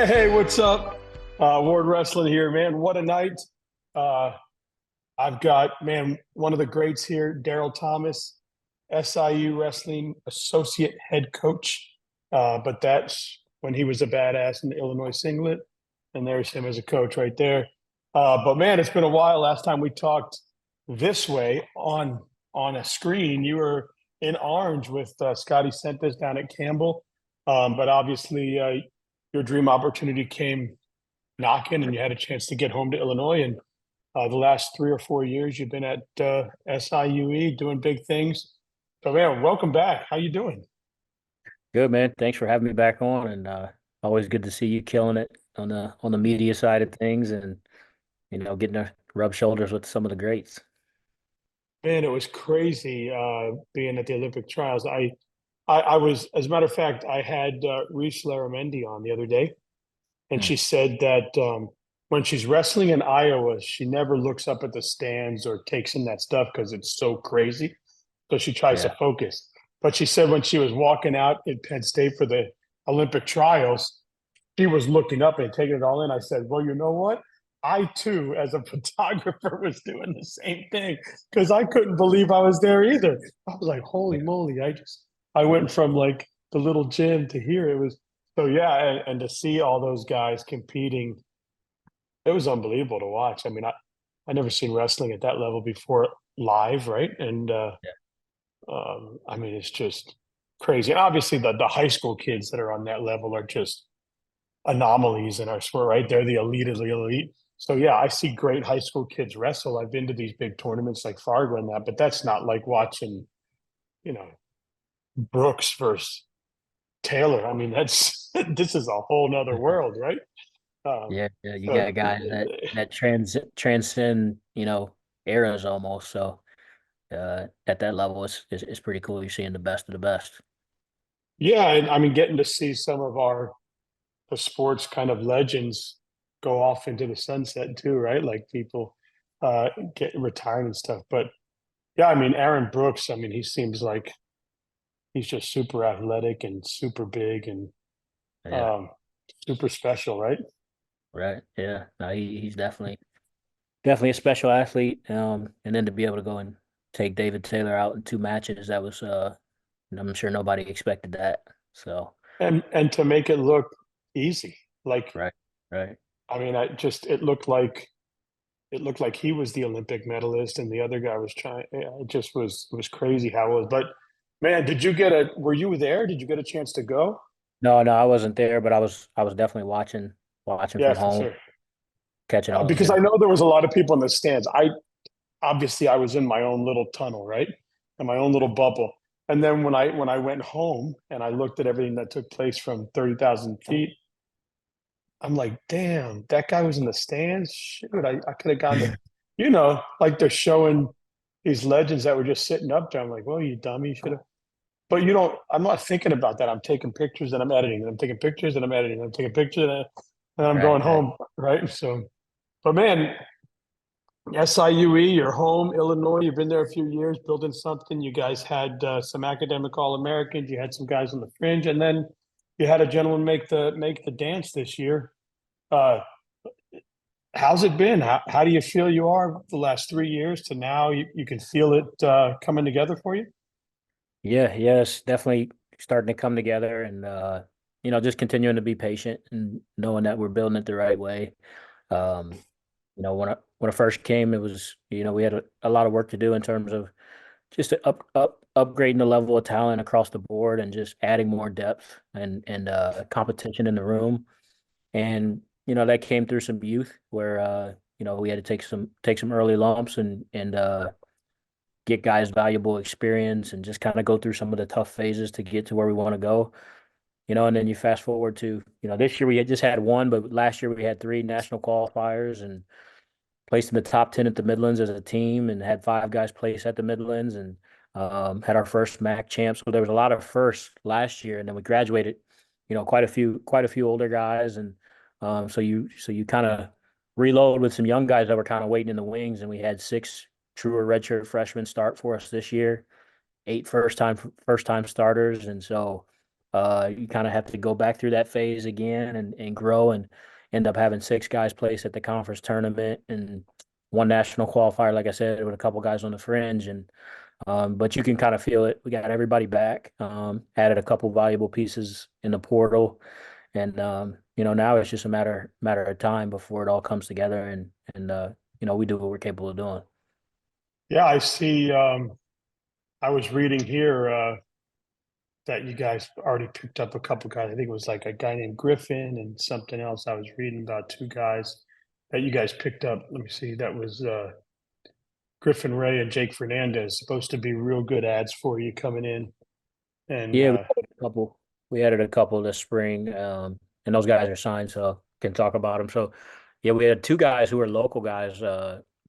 Hey, what's up? Ward Wrestling here, man. What a night. Uh, I've got, man, one of the greats here, Daryl Thomas, SIU Wrestling Associate Head Coach. But that's when he was a badass in the Illinois singlet. And there's him as a coach right there. But man, it's been a while. Last time we talked this way on a screen, you were in Orange with Scotty Sentis down at Campbell. But obviously, your dream opportunity came knocking, and you had a chance to get home to Illinois. And the last 3 or 4 years, you've been at SIUE doing big things. So, man, welcome back. How you doing? Good, man. Thanks for having me back on, and always good to see you killing it on the media side of things, and getting to rub shoulders with some of the greats. Man, it was crazy being at the Olympic trials. I was, as a matter of fact, I had Reese Laramendi on the other day, and Mm. she said that when she's wrestling in Iowa, she never looks up at the stands or takes in that stuff because it's so crazy. So she tries to Yeah, focus. But she said when she was walking out at Penn State for the Olympic trials, she was looking up and taking it all in. I said, well, you know what? I too, as a photographer, was doing the same thing because I couldn't believe I was there either. I was like, holy yeah, moly. I went from like the little gym to here. It was so, yeah. And to see all those guys competing, it was unbelievable to watch. I mean, I never seen wrestling at that level before live, right? And yeah, I mean, it's just crazy. And obviously, the high school kids that are on that level are just anomalies in our sport, right? They're the elite of the elite. So yeah, I see great high school kids wrestle. I've been to these big tournaments like Fargo and that, but that's not like watching, you know, Brooks versus Taylor. I mean, that's this is a whole nother world, right? Um, yeah, yeah. You so got guys that transcend, eras almost. So at that level, it's pretty cool. You're seeing the best of the best. yeah, and I mean, getting to see some of our the sports kind of legends go off into the sunset too, right? Like people get retired and stuff. But yeah, I mean, Aaron Brooks, I mean, he seems like he's just super athletic and super big and Yeah, um, super special, right? right. Yeah, no, he's definitely a special athlete. And then to be able to go and take David Taylor out in two matches, that was I'm sure nobody expected that. So And to make it look easy, like right, right. I mean, it looked like he was the Olympic medalist and the other guy was trying. It just was crazy how it was. But man, did you get a? Were you there? Did you get a chance to go? No, no, I wasn't there, but I was definitely watching Yeah, from for home, sure. catching all the Because I good. know there was a lot of people in the stands. I obviously I was in my own little tunnel, right, in my own little bubble. And then when I went home and I looked at everything that took place from 30,000 feet, I'm like, damn, that guy was in the stands. Shoot, I could have gone to, like they're showing these legends that were just sitting up there. I'm like, well, you dummy, you should have. But you don't. I'm not thinking about that. I'm taking pictures and I'm editing. And I'm taking pictures and I'm editing. And I'm taking pictures and I'm Right, going right. home, right? So, but man, SIUE, you're home, Illinois. You've been there a few years, building something. You guys had some academic All Americans. You had some guys on the fringe, and then you had a gentleman make the dance this year. Uh, how's it been? How do you feel you are the last 3 years to now? You can feel it coming together for you. Yeah, yeah, it's definitely starting to come together, and just continuing to be patient and knowing that we're building it the right way. Um, when I first came, it was, we had a lot of work to do in terms of just upgrading the level of talent across the board and just adding more depth and competition in the room. And that came through some youth where we had to take some early lumps and get guys valuable experience and just kind of go through some of the tough phases to get to where we want to go. And then you fast forward to, this year we had just had one, but last year we had three national qualifiers and placed in the top 10 at the Midlands as a team and had five guys place at the Midlands and had our first MAC champs. So there was a lot of firsts last year, and then we graduated, quite a few older guys, and so you kind of reload with some young guys that were kind of waiting in the wings, and we had six true or redshirt freshmen start for us this year, eight first time starters, and so. You kind of have to go back through that phase again and grow and end up having six guys place at the conference tournament and one national qualifier, like I said, with a couple guys on the fringe. And but you can kind of feel it. We got everybody back. Added a couple valuable pieces in the portal, and now it's just a matter of time before it all comes together and we do what we're capable of doing. Yeah, I see. I was reading here that you guys already picked up a couple guys. I think it was like a guy named Griffin and something else. I was reading about two guys that you guys picked up. Let me see. That was Griffin Ray and Jake Fernandez. Supposed to be real good ads for you coming in. And Yeah, we added a couple this spring, and those guys are signed, so can talk about them. So, yeah, we had two guys who were local guys.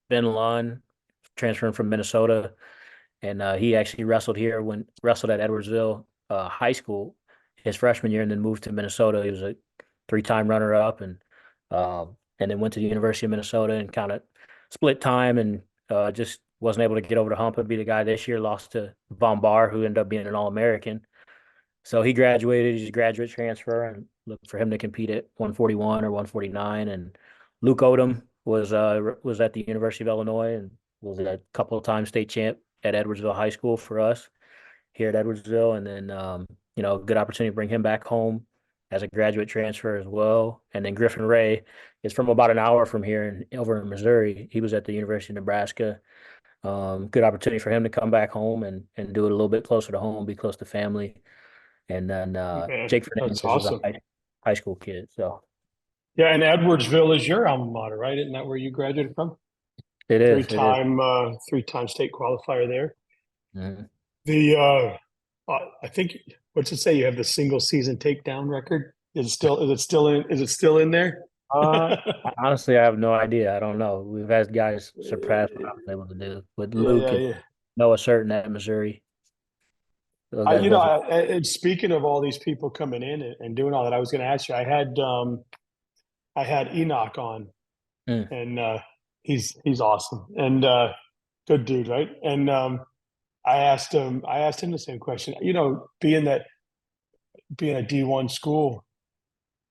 Ben Lund, transferring from Minnesota, and he actually wrestled at Edwardsville High School his freshman year, and then moved to Minnesota. He was a three-time runner-up, and then went to the University of Minnesota and kind of split time and just wasn't able to get over the hump and be the guy this year. Lost to Von Barr, who ended up being an All-American. So he graduated. He's a graduate transfer, and look for him to compete at 141 or 149. And Luke Odom was at the University of Illinois and was a couple of times state champ at Edwardsville High School for us here at Edwardsville. And then good opportunity to bring him back home as a graduate transfer as well. And then Griffin Ray is from about an hour from here over in Missouri. He was at the University of Nebraska. Good opportunity for him to come back home and do it a little bit closer to home, be close to family. And then man, Jake that's Fernandez is a awesome. high school kid. So Yeah, and Edwardsville is your alma mater, right? Isn't that where you graduated from? it is. It is. Three-time state qualifier there. Mhm. The I think what's it say? You have the single season takedown record. Is it still in there? Uh, Honestly, I have no idea. I don't know. We've had guys surpass what I was able to do with Yeah, Luke yeah, and yeah. Noah Certain at Missouri. Those guys both. And speaking of all these people coming in and doing all that, I was going to ask you. I had Enoch on, Mm. and he's awesome and good dude, right? And I asked him the same question. Being a D1 school,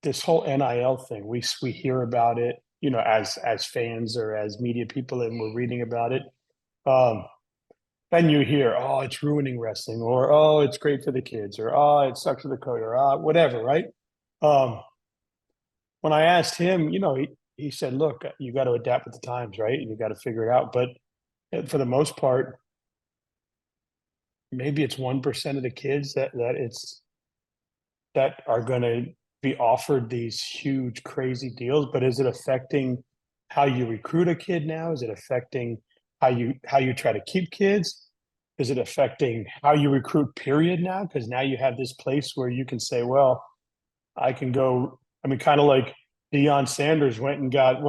this whole NIL thing, we hear about it, as fans or as media people, and we're reading about it. Um, and you hear, oh, it's ruining wrestling, or oh, it's great for the kids, or oh, it sucks for the coach, or whatever, right? Um, when I asked him, he said, look, you got to adapt with the times, right? And you got to figure it out. But for the most part, maybe it's 1% of the kids that are going to be offered these huge, crazy deals. But is it affecting how you recruit a kid now? Is it affecting how you try to keep kids? Is it affecting how you recruit, period, now? Because now you have this place where you can say, well, I can go. I mean, kind of like Deion Sanders went and got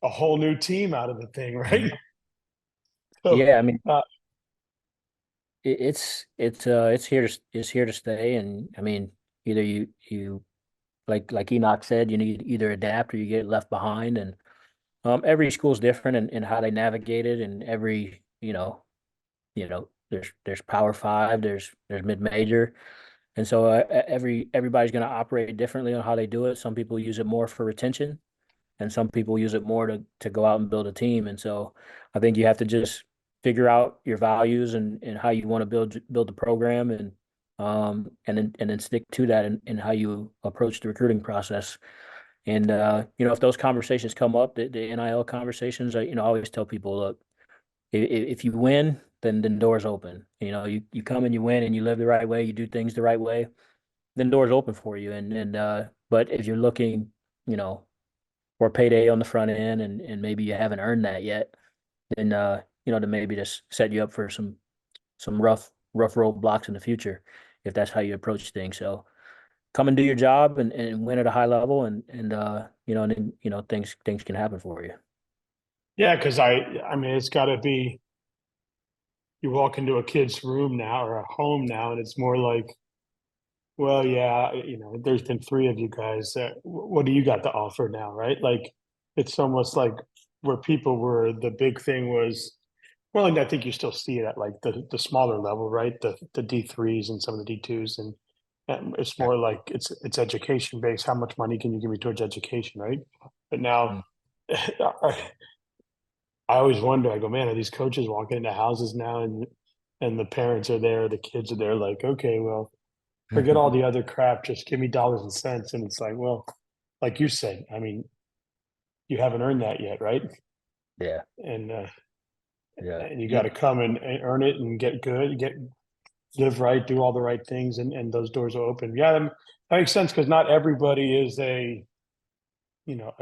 a whole new team out of the thing, right? Mhm. So, Yeah, I mean, uh, it's here to stay, and I mean, either you like Enoch said, you need either adapt or you get left behind, and every school's different in how they navigate it, and every there's Power Five, there's mid major, and so everybody's going to operate differently on how they do it. Some people use it more for retention, and some people use it more to go out and build a team. And so I think you have to just figure out your values and how you want to build the program and then stick to that in how you approach the recruiting process. And if those conversations come up, the NIL conversations, I always tell people, look, if you win, then doors open. You come and you win and you live the right way, you do things the right way, then doors open for you. And but if you're looking, you know, for payday on the front end and maybe you haven't earned that yet, then to maybe just set you up for some rough road blocks in the future if that's how you approach things. So come and do your job and win at a high level and then things can happen for you. yeah, because I mean, it's got to be. You walk into a kid's room now or a home now, and it's more like, well, yeah, there's been three of you guys. What do you got to offer now, right? Like, it's almost like where people were. The big thing was, well, and I think you still see it at like the smaller level, right? The D3s and some of the D2s, It's more like it's education based. How much money can you give me towards education, right? But now, Mm. I always wonder. I go, man, are these coaches walking into houses now, and the parents are there, the kids are there, like, okay, well, forget all the other crap, just give me dollars and cents. And it's like, well, like you said, I mean, you haven't earned that yet, right? Yeah, And yeah. and you got to come and earn it and get good, live right, do all the right things, and those doors will open. Yeah, that makes sense because not everybody is a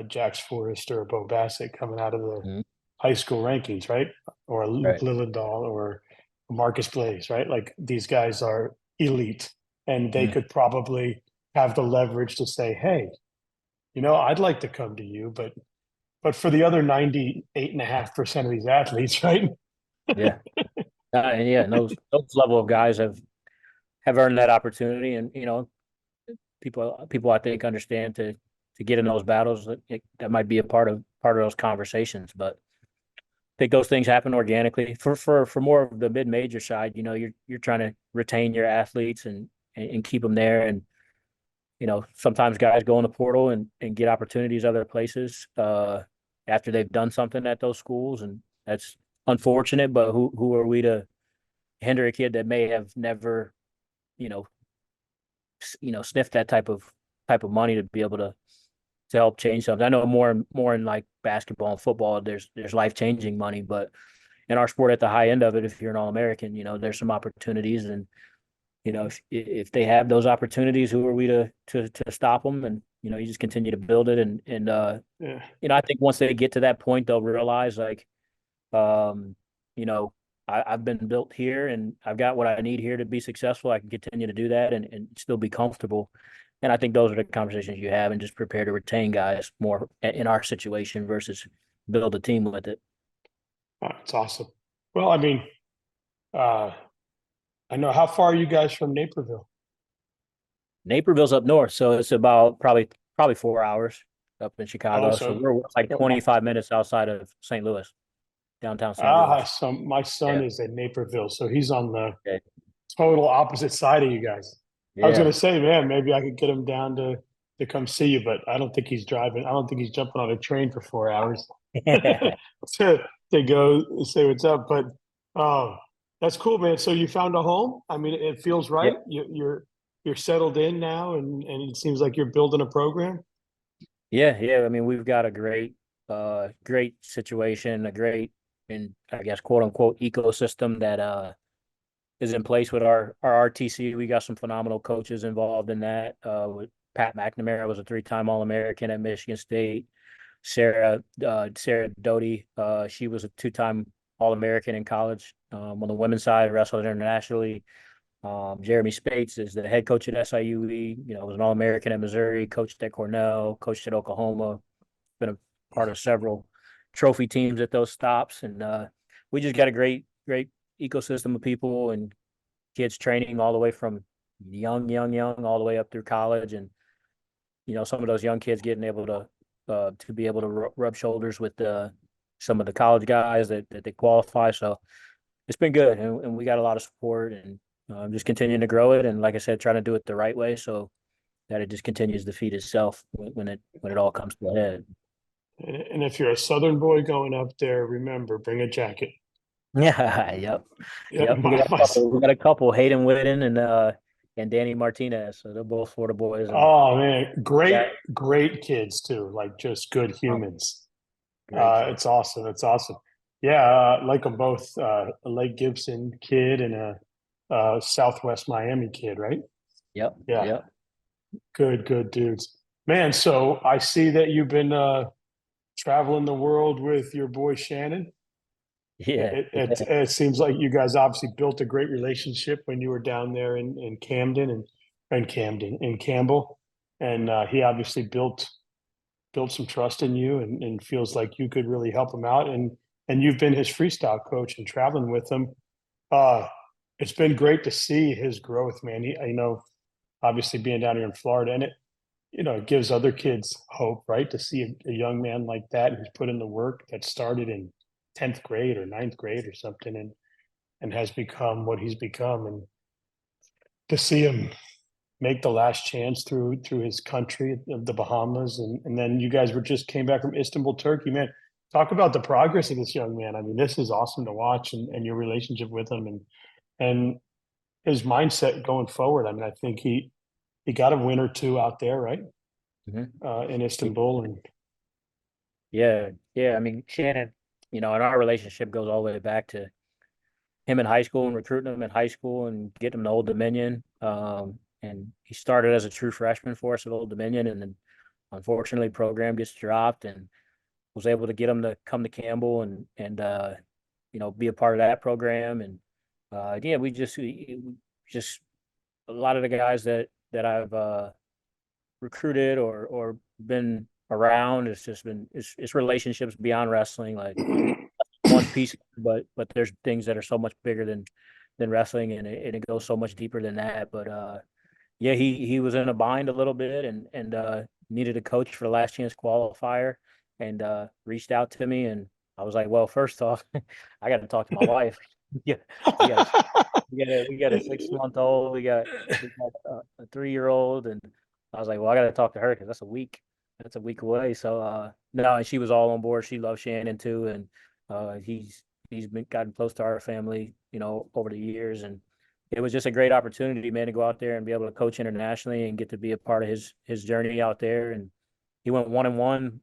Jax Forrest or a Bo Bassett coming out of the Mhm. high school rankings, right? Or a Luke Right. Lillendahl or Marcus Blaze, right? Like these guys are elite, and they Mm. could probably have the leverage to say, "Hey, I'd like to come to you, but for the other 98.5% of these athletes, right? Yeah. And yeah, and those level of guys have earned that opportunity, and people I think understand to get in those battles that might be a part of those conversations. But I think those things happen organically. For more of the mid major side, you're trying to retain your athletes and keep them there. And sometimes guys go in the portal and get opportunities other places after they've done something at those schools, and that's unfortunate. But who are we to hinder a kid that may have never you know sniffed that type of money to be able to help change something. I know more in like basketball and football, there's life changing money, but in our sport at the high end of it, if you're an All American, there's some opportunities, and if they have those opportunities, who are we to stop them? And you just continue to build it, and Yeah, I think once they get to that point, they'll realize like um, you know, I've been built here and I've got what I need here to be successful. I can continue to do that and still be comfortable. And I think those are the conversations you have and just prepare to retain guys more in our situation versus build a team with it. it's awesome. Well, I mean, uh, I know how far are you guys from Naperville? Naperville's up north, so it's about probably 4 hours up in Oh, Chicago. So so we're like my, 25 minutes outside of St. Louis, downtown St. Louis. so my son Yeah. is in Naperville, so he's on the Okay. total opposite side of you guys. I was Yeah. gonna say, man, maybe I could get him down to come see you, but I don't think he's driving. I don't think he's jumping on a train for 4 hours to to go say what's up. But oh, that's cool, man. So you found a home. I mean, it feels Yeah. right. You're settled in now, and it seems like you're building a program. Yeah, yeah. I mean, we've got a great situation, a great, and I guess quote unquote ecosystem that is in place with our RTC. We got some phenomenal coaches involved in that. With Pat McNamara was a three-time All-American at Michigan State. Sarah Doty, she was a two-time All-American in college. On the women's side, wrestled internationally. Jeremy Spates is the head coach at SIUE. Was an All-American at Missouri, coached at Cornell, coached at Oklahoma, been a part of several trophy teams at those stops, and we just got a great ecosystem of people and kids training all the way from young, all the way up through college, and some of those young kids getting able to be able to rub shoulders with some of the college guys that they qualify. So it's been good, and we got a lot of support, and just continuing to grow it, and like I said, trying to do it the right way so that it just continues to feed itself when it all comes to a head. And if you're a Southern boy going up there, remember, bring a jacket. Yeah, yep, Yeah, yep. We got a couple, Hayden Witten and Danny Martinez. So they're both Florida boys, and oh man, yeah, great kids too. Like just good humans. great It's kids. awesome. It's awesome. Yeah, like them both. A Lake Gibson kid and a Southwest Miami kid, right? Yep, Yeah, yep. good dudes. Man, so I see that you've been traveling the world with your boy Shannon. Yeah, It seems like you guys obviously built a great relationship when you were down there in Camden and Camden in Campbell, and he obviously built some trust in you and feels like you could really help him out. And you've been his freestyle coach and traveling with him. Uh, it's been great to see his growth, man. Obviously being down here in Florida, and it gives other kids hope, right? To see a young man like that who's put in the work that started in 10th grade or ninth grade or something and has become what he's become. And to see him make the last chance through his country of the Bahamas, and then you guys just came back from Istanbul, Turkey. Man, talk about the progress of this young man. I mean, this is awesome to watch, and your relationship with him, and his mindset going forward. I mean, I think he got a win or two out there, right? Mhm. In Istanbul, and Yeah, yeah. I mean, Shannon, and our relationship goes all the way back to him in high school and recruiting him in high school and getting him to Old Dominion. And he started as a true freshman for us at Old Dominion, and then unfortunately, program gets dropped, and was able to get him to come to Campbell and be a part of that program. And yeah, we just a lot of the guys that I've recruited or been around. It's just been it's relationships beyond wrestling. Like one piece, but there's things that are so much bigger than wrestling, and it goes so much deeper than that. But yeah, he was in a bind a little bit, and needed a coach for the last chance qualifier, and reached out to me, and I was like, well, first off, I got to talk to my wife. Yeah, we got a we got a 6 month old. We got a 3 year old, and I was like, well, I got to talk to her because that's a week. That's a week away. So no, and she was all on board. She loves Shannon too, and he's been gotten close to our family, over the years, and it was just a great opportunity, man, to go out there and be able to coach internationally and get to be a part of his journey out there. And he went 1-1,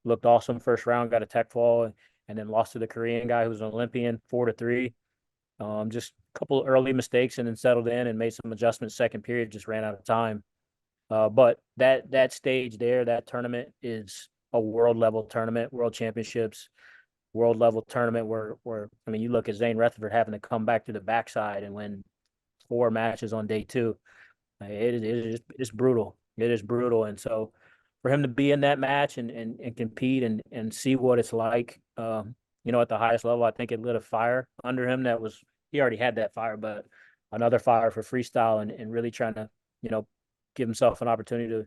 looked awesome first round, got a tech fall, and then lost to the Korean guy who was an Olympian 4-3. Just a couple early mistakes and then settled in and made some adjustments. Second period, just ran out of time. But that stage there, that tournament is a world level tournament, world championships, world level tournament where I mean, you look at Zane Rutherford having to come back to the backside and win 4 matches on day two. It's brutal. It is brutal, and so for him to be in that match and compete and see what it's like, at the highest level, I think it lit a fire under him that was he already had that fire, but another fire for freestyle and really trying to you know give himself an opportunity to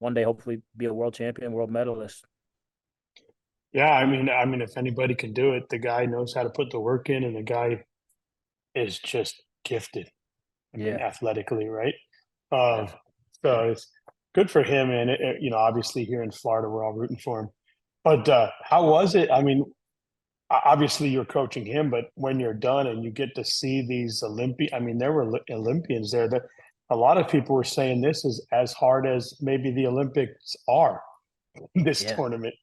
one day hopefully be a world champion, world medalist. yeah, I mean, if anybody can do it, the guy knows how to put the work in, and the guy is just gifted. I mean, Yeah, athletically, right? Uh, definitely. so it's good for him, and obviously here in Florida, we're all rooting for him. But how was it? I mean, obviously you're coaching him, but when you're done and you get to see these I mean, there were Olympians there. That a lot of people were saying this is as hard as maybe the Olympics are in this Yeah. tournament.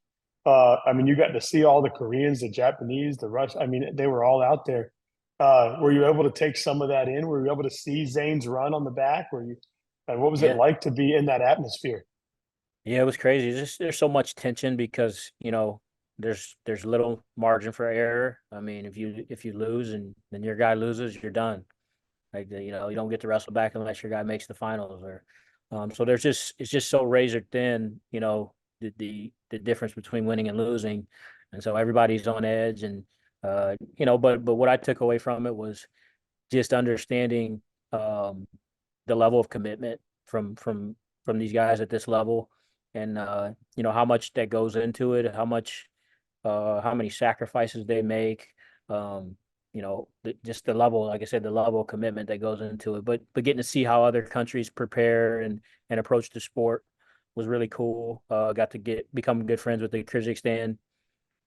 I mean, you got to see all the Koreans, the Japanese, the Russians. I mean, they were all out there. Were you able to take some of that in? Were you able to see Zane's run on the back? What was it Yeah. like to be in that atmosphere? Yeah, it was crazy. There's so much tension because, there's little margin for error. I mean, if you lose and then your guy loses, you're done. Like you don't get to wrestle back unless your guy makes the finals or so it's just so razor thin, the difference between winning and losing. And so everybody's on edge and but what I took away from it was just understanding um the level of commitment from these guys at this level, and how much that goes into it, how many sacrifices they make, just the level, like I said, the level of commitment that goes into it. But getting to see how other countries prepare and approach the sport was really cool. Got to become good friends with the Kyrgyzstan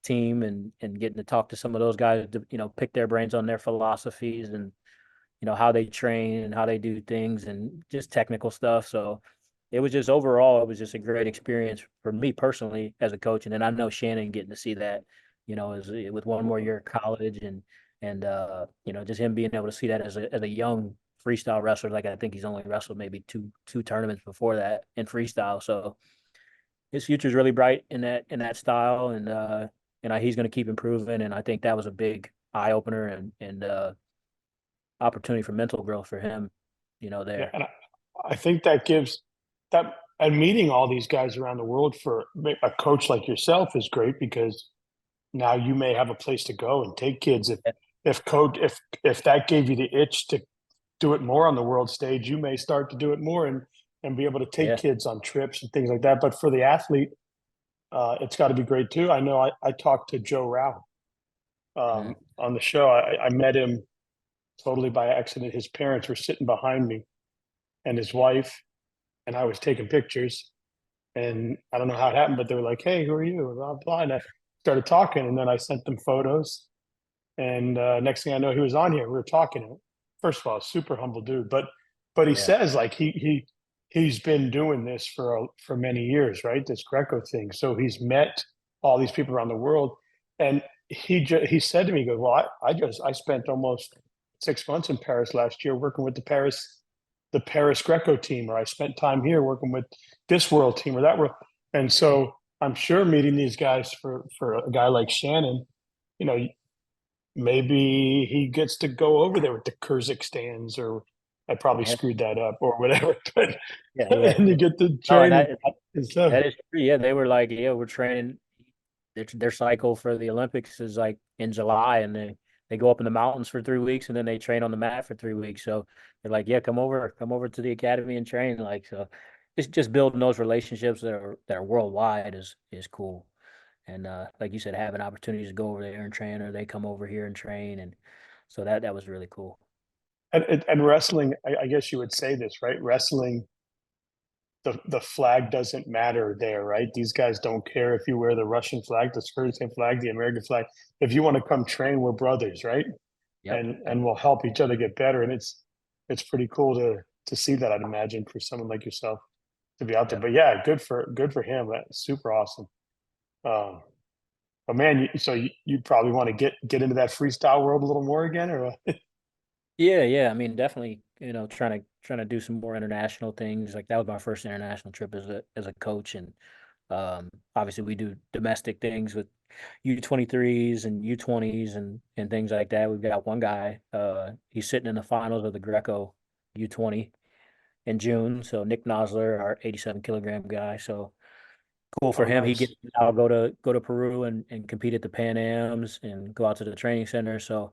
team and getting to talk to some of those guys to pick their brains on their philosophies and how they train and how they do things and just technical stuff. So it was just overall, it was just a great experience for me personally as a coach. And then I know Shannon getting to see that, as with one more year of college and just him being able to see that as a young freestyle wrestler. Like I think he's only wrestled maybe two tournaments before that in freestyle. So his future is really bright in that style, and he's going to keep improving. And I think that was a big eye opener and opportunity for mental growth for him, Yeah, there. and I think that gives that and meeting all these guys around the world for a coach like yourself is great because now you may have a place to go and take kids. If that gave you the itch to do it more on the world stage, you may start to do it more and be able to take Yeah. kids on trips and things like that. But for the athlete, it's got to be great too. I know I talked to Joe Rao Mm. on the show. I met him totally by accident. His parents were sitting behind me, and his wife, and I was taking pictures. And I don't know how it happened, but they were like, "Hey, who are you?" Blah blah. And I started talking, and then I sent them photos. And next thing I know, he was on here. We were talking. First of all, super humble dude, but he Yeah. says like he's been doing this for many years, right? This Greco thing. So he's met all these people around the world, and he said to me, he goes, "Well, I spent almost 6 months in Paris last year working with the Paris Greco team, or I spent time here working with this world team or that world." And so I'm sure meeting these guys for a guy like Shannon, you know, maybe he gets to go over there with the Kyrgyzstans, or I probably Yeah. screwed that up or whatever, but Yeah. Yeah. and you get to No, and train and stuff. that is true. Yeah, they were like, yeah, we're training. Their cycle for the Olympics is like in July, and they go up in the mountains for 3 weeks, and then they train on the mat for 3 weeks. So they're like, yeah, come over to the academy and train. Like, so it's just building those relationships that are worldwide is cool. And like you said, having opportunities to go over there and train, or they come over here and train, and so that was really cool. And wrestling, I guess you would say this, right? Wrestling, the flag doesn't matter there, right? These guys don't care if you wear the Russian flag, the Kyrgyzstan flag, the American flag. If you want to come train, we're brothers, right? Yep. And we'll help each other get better. And it's pretty cool to see that, I'd imagine, for someone like yourself to be out there. Yep. But yeah, good for him. That's super awesome. Um, but man, so you probably want to get into that freestyle world a little more again, or Yeah, yeah. I mean, definitely, trying to do some more international things. Like that was my first international trip as a coach, and obviously we do domestic things with U23s and U20s and things like that. We've got one guy, he's sitting in the finals of the Greco U20 in June. So Nick Nosler, our 87 kilogram guy. So cool for oh, him. He nice. gets to now go to Peru and compete at the Pan Ams and go out to the training center. So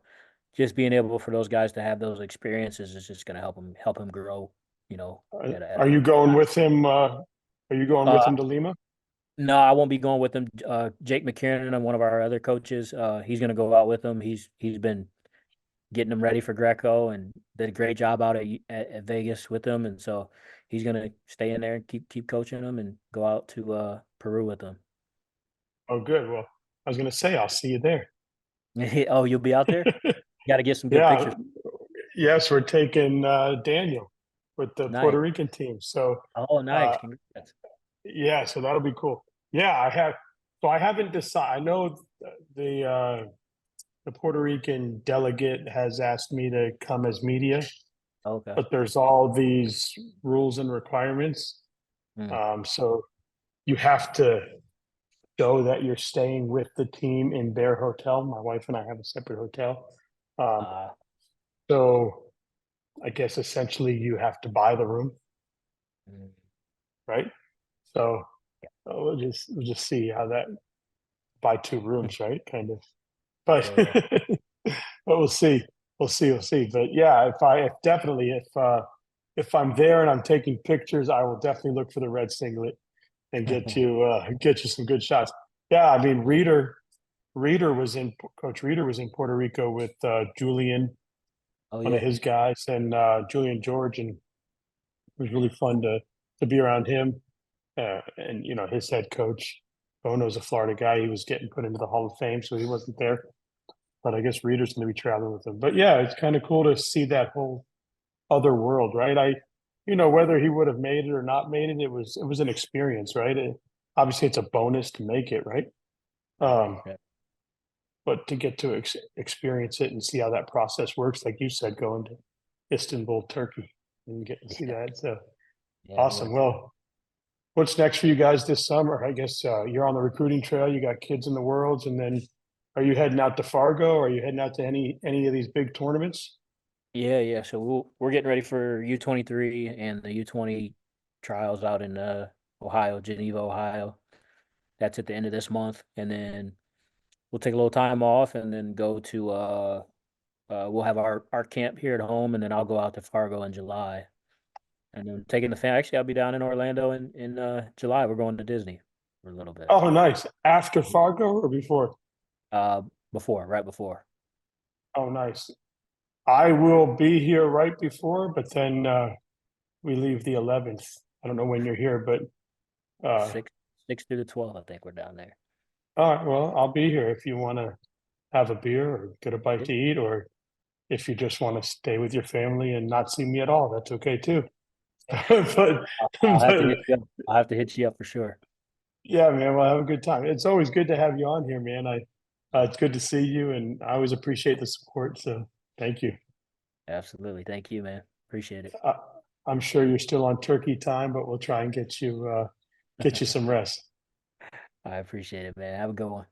just being able for those guys to have those experiences is just going to help him grow. You know, Are, at are a you going with him? Are you going with uh, him to Lima? no, I won't be going with him. Jake McKiernan, one of our other coaches, he's going to go out with him. He's been getting him ready for Greco and did a great job out at Vegas with him, and so he's going to stay in there and keep coaching him and go out to Peru with him. Oh, good. Well, I was going to say I'll see you there. Oh, you'll be out there? Got to get some good Yeah. pictures. Yes, we're taking Daniel with the Nice. Puerto Rican team. So Oh, nice. uh, Congrats. yeah, so that'll be cool. Yeah, I have. So I haven't decided. I know the Puerto Rican delegate has asked me to come as media, Okay. but there's all these rules and requirements. Mm. So you have to show that you're staying with the team in their hotel. My wife and I have a separate hotel. Um, Uh, so I guess essentially you have to buy the room, mm, right? So we'll just see how that buy two rooms, right? Kind of, but yeah, yeah. but we'll see. We'll see. But yeah, if I'm there and I'm taking pictures, I will definitely look for the red singlet and get you some good shots. Yeah, I mean Coach Reeder was in Puerto Rico with Julian, Oh, one of yeah. his guys, and Julian George, and it was really fun to be around him. And his head coach Bono's a Florida guy. He was getting put into the Hall of Fame, so he wasn't there. But I guess Reeder's going to be traveling with him. But yeah, it's kind of cool to see that whole other world, right? Whether he would have made it or not made it, it was an experience, right? Obviously, it's a bonus to make it, right? Yeah. Um, Yeah. but to get to experience it and see how that process works, like you said, going to Istanbul, Turkey, and get to see Yeah. that. So Yeah. We awesome. went to. Well, what's next for you guys this summer? I guess you're on the recruiting trail. You got kids in the worlds, and then are you heading out to Fargo? Or are you heading out to any of these big tournaments? Yeah, yeah. So we're getting ready for U23 and the U20 trials out in Ohio, Geneva, Ohio. That's at the end of this month, and then we'll take a little time off, and then go to we'll have our camp here at home, and then I'll go out to Fargo in July, and then taking the fam. Actually, I'll be down in Orlando in July. We're going to Disney for a little bit. Oh, nice. After Fargo or before? Right before. Oh, nice. I will be here right before, but then we leave the 11th. I don't know when you're here, but six through the 12th, I think we're down there. all right. Well, I'll be here if you want to have a beer or get a bite to eat, or if you just want to stay with your family and not see me at all, that's okay too. but, I'll have to but hit you up. I'll have to hit you up for sure. yeah, man, we'll have a good time. It's always good to have you on here, man. It's good to see you, and I always appreciate the support. So thank you. Absolutely. Thank you, man. Appreciate it. Uh, I'm sure you're still on turkey time, but we'll try and get you some rest. I appreciate it, man. Have a good one.